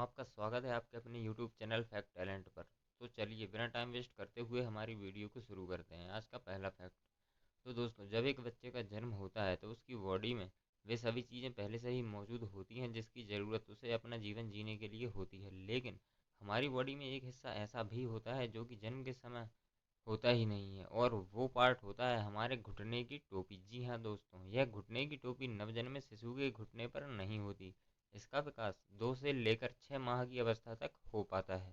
आपका स्वागत है आपके अपने यूट्यूब चैनल फैक्ट टैलेंट पर। तो चलिए बिना टाइम वेस्ट करते हुए हमारी वीडियो को शुरू करते हैं। आज का पहला फैक्ट। तो दोस्तों, जब एक बच्चे का जन्म होता है तो उसकी बॉडी में वे सभी चीज़ें पहले से ही मौजूद होती हैं जिसकी ज़रूरत उसे अपना जीवन जीने के लिए होती है। लेकिन हमारी बॉडी में एक हिस्सा ऐसा भी होता है जो कि जन्म के समय होता ही नहीं है, और वो पार्ट होता है हमारे घुटने की टोपी। जी हाँ दोस्तों, यह घुटने की टोपी नवजन्मे शिशु के घुटने पर नहीं होती। इसका विकास 2 से लेकर 6 माह की अवस्था तक हो पाता है।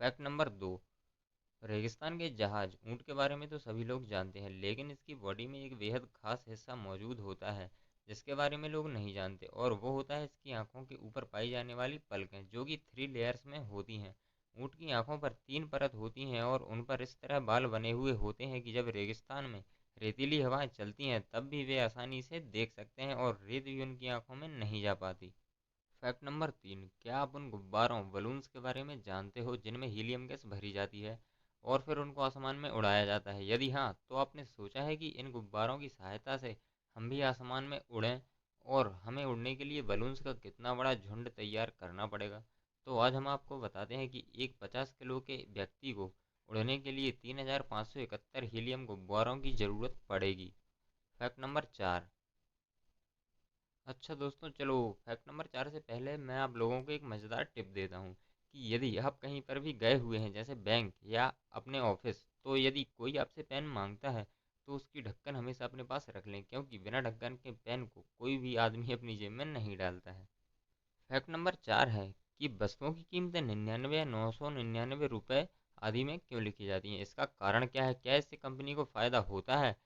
Fact number 2। रेगिस्तान के जहाज ऊंट के बारे में तो सभी लोग जानते हैं, लेकिन इसकी बॉडी में एक बेहद खास हिस्सा मौजूद होता है जिसके बारे में लोग नहीं जानते, और वो होता है इसकी आंखों के ऊपर पाई जाने वाली पलकें, जो कि 3 लेयर्स में होती हैं। ऊंट की आंखों पर 3 परत होती हैं और उन पर इस तरह बाल बने हुए होते हैं कि जब रेगिस्तान में रेतीली हवाएं चलती हैं तब भी वे आसानी से देख सकते हैं और रेत भी उनकी आंखों में नहीं जा पाती। Fact number 3। क्या आप उन गुब्बारों बलून्स के बारे में जानते हो जिनमें हीलियम गैस भरी जाती है और फिर उनको आसमान में उड़ाया जाता है? यदि हाँ, तो आपने सोचा है कि इन गुब्बारों की सहायता से हम भी आसमान में उड़ें, और हमें उड़ने के लिए बलून्स का कितना बड़ा झुंड तैयार करना पड़ेगा? तो आज हम आपको बताते हैं कि एक 50 किलो के व्यक्ति को उड़ने के लिए 3571 हीलियम गुब्बारों की ज़रूरत पड़ेगी। Fact number 4। अच्छा दोस्तों, चलो फैक्ट नंबर 4 से पहले मैं आप लोगों को एक मज़ेदार टिप देता हूँ कि यदि आप कहीं पर भी गए हुए हैं, जैसे बैंक या अपने ऑफिस, तो यदि कोई आपसे पेन मांगता है तो उसकी ढक्कन हमेशा अपने पास रख लें, क्योंकि बिना ढक्कन के पेन को कोई भी आदमी अपनी जेब में नहीं डालता है। फैक्ट नंबर 4 है कि वस्तुओं की कीमतें 99 या 999 रुपये आदि में क्यों लिखी जाती हैं। इसका कारण क्या है? क्या इससे कंपनी को फ़ायदा होता है?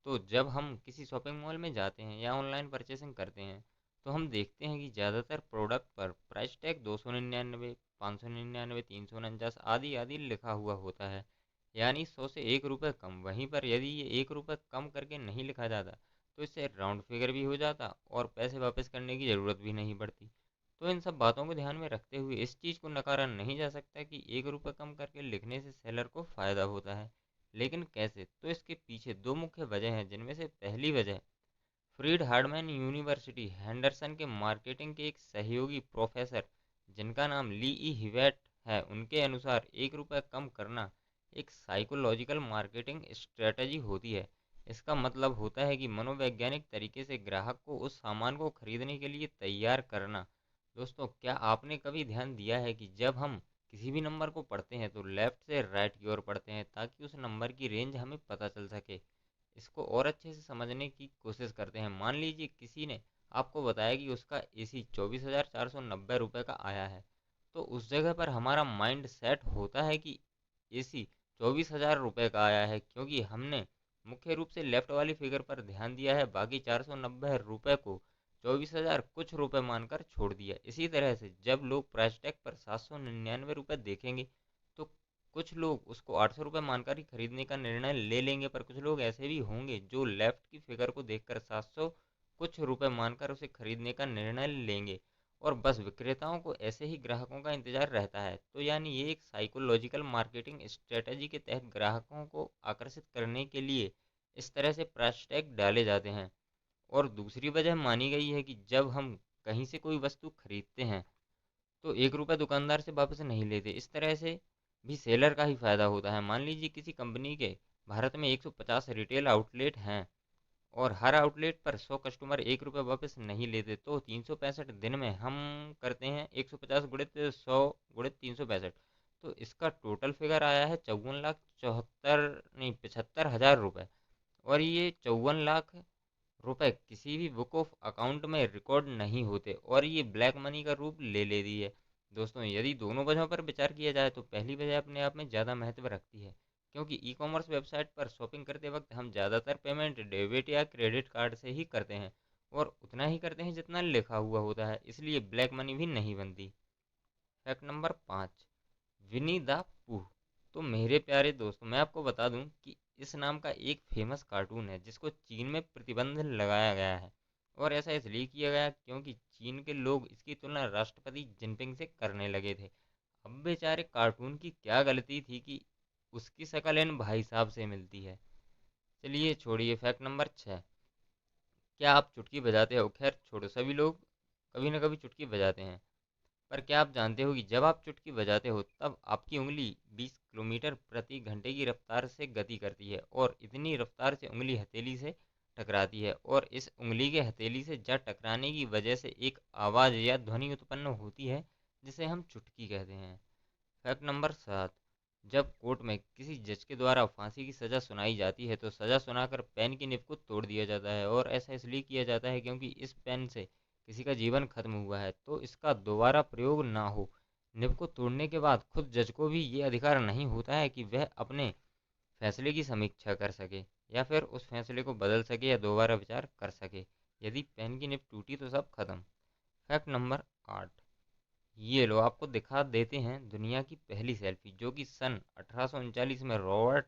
तो जब हम किसी शॉपिंग मॉल में जाते हैं या ऑनलाइन परचेसिंग करते हैं तो हम देखते हैं कि ज़्यादातर प्रोडक्ट पर प्राइस टैग 299, 599, 349 आदि आदि लिखा हुआ होता है, यानी 100 से 1 रुपये कम। वहीं पर यदि ये 1 रुपये कम करके नहीं लिखा जाता तो इससे राउंड फिगर भी हो जाता और पैसे वापस करने की ज़रूरत भी नहीं पड़ती। तो इन सब बातों को ध्यान में रखते हुए इस चीज़ को नकारा नहीं जा सकता कि 1 रुपये कम करके लिखने से सेलर को फ़ायदा होता है। लेकिन कैसे? तो इसके पीछे दो मुख्य वजह हैं, जिनमें से पहली वजह फ्रीड हार्डमैन यूनिवर्सिटी हेंडरसन के मार्केटिंग के एक सहयोगी प्रोफेसर जिनका नाम ली ई हिवेट है, उनके अनुसार 1 रुपये कम करना एक साइकोलॉजिकल मार्केटिंग स्ट्रेटजी होती है। इसका मतलब होता है कि मनोवैज्ञानिक तरीके से ग्राहक को उस सामान को खरीदने के लिए तैयार करना। दोस्तों, क्या आपने कभी ध्यान दिया है कि जब हम किसी भी नंबर को पढ़ते हैं तो लेफ्ट से राइट की ओर पढ़ते हैं ताकि उस नंबर की रेंज हमें पता चल सके? इसको और अच्छे से समझने की कोशिश करते हैं। मान लीजिए किसी ने आपको बताया कि उसका एसी 24,490 रुपये का आया है, तो उस जगह पर हमारा माइंड सेट होता है कि एसी 24,000 रुपये का आया है, क्योंकि हमने मुख्य रूप से लेफ्ट वाली फिगर पर ध्यान दिया है, बाकी 490 रुपये को 24,000 कुछ रुपए मानकर छोड़ दिया। इसी तरह से जब लोग प्राइस टैग पर 799 रुपये देखेंगे तो कुछ लोग उसको 800 रुपये मानकर ही खरीदने का निर्णय ले लेंगे, पर कुछ लोग ऐसे भी होंगे जो लेफ्ट की फिगर को देखकर 700 कुछ रुपए मानकर उसे खरीदने का निर्णय लेंगे, और बस विक्रेताओं को ऐसे ही ग्राहकों का इंतजार रहता है। तो यानी ये एक साइकोलॉजिकल मार्केटिंग स्ट्रेटजी के तहत ग्राहकों को आकर्षित करने के लिए इस तरह से प्राइस टैग डाले जाते हैं। और दूसरी वजह मानी गई है कि जब हम कहीं से कोई वस्तु खरीदते हैं तो 1 रुपये दुकानदार से वापस नहीं लेते। इस तरह से भी सेलर का ही फायदा होता है। मान लीजिए किसी कंपनी के भारत में 150 रिटेल आउटलेट हैं और हर आउटलेट पर 100 कस्टमर 1 रुपये वापस नहीं लेते, तो 365 दिन में हम करते हैं 150 गुणित 100 गुणित 365, तो इसका टोटल फिगर आया है 54 लाख 74 नहीं 75 हज़ार रुपये। और ये 54 लाख रुपए किसी भी बुक ऑफ अकाउंट में रिकॉर्ड नहीं होते और ये ब्लैक मनी का रूप ले लेती है। दोस्तों, यदि दोनों वजहों पर विचार किया जाए तो पहली वजह अपने आप में ज़्यादा महत्व रखती है, क्योंकि ई कॉमर्स वेबसाइट पर शॉपिंग करते वक्त हम ज़्यादातर पेमेंट डेबिट या क्रेडिट कार्ड से ही करते हैं, और उतना ही करते हैं जितना लिखा हुआ होता है, इसलिए ब्लैक मनी भी नहीं बनती। Fact number 5। Winnie the Pooh. तो मेरे प्यारे दोस्तों, मैं आपको बता दूं कि इस नाम का एक फेमस कार्टून है जिसको चीन में प्रतिबंध लगाया गया है, और ऐसा इसलिए किया गया क्योंकि चीन के लोग इसकी तुलना राष्ट्रपति जिनपिंग से करने लगे थे। अब बेचारे कार्टून की क्या गलती थी कि उसकी शक्ल इन भाई साहब से मिलती है। चलिए छोड़िए। Fact number 6। क्या आप चुटकी बजाते हो? खैर छोड़ो, सभी लोग कभी ना कभी चुटकी बजाते हैं, पर क्या आप जानते हो कि जब आप चुटकी बजाते हो तब आपकी उंगली 20 किलोमीटर प्रति घंटे की रफ्तार से गति करती है और इतनी रफ्तार से उंगली हथेली से टकराती है और इस उंगली के हथेली से जा टकराने की वजह से एक आवाज़ या ध्वनि उत्पन्न होती है जिसे हम चुटकी कहते हैं। फैक्ट नंबर 7, जब कोर्ट में किसी जज के द्वारा फांसी की सज़ा सुनाई जाती है तो सज़ा सुनाकर पेन की निब को तोड़ दिया जाता है और ऐसा इसलिए किया जाता है क्योंकि इस पेन से किसी का जीवन खत्म हुआ है तो इसका दोबारा प्रयोग ना हो। निब को तोड़ने के बाद खुद जज को भी ये अधिकार नहीं होता है कि वह अपने फैसले की समीक्षा कर सके या फिर उस फैसले को बदल सके या दोबारा विचार कर सके। यदि पेन की निब टूटी तो सब खत्म। फैक्ट नंबर 8, ये लो आपको दिखा देते हैं दुनिया की पहली सेल्फी जो कि सन 1839 में रॉबर्ट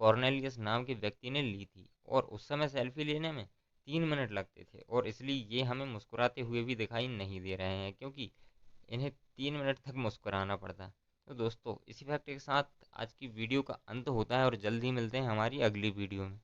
कॉर्नेलियस नाम के व्यक्ति ने ली थी और उस समय सेल्फी लेने में 3 मिनट लगते थे और इसलिए ये हमें मुस्कुराते हुए भी दिखाई नहीं दे रहे हैं क्योंकि इन्हें 3 मिनट तक मुस्कुराना पड़ता। तो दोस्तों इसी फैक्ट के साथ आज की वीडियो का अंत होता है और जल्द ही मिलते हैं हमारी अगली वीडियो में।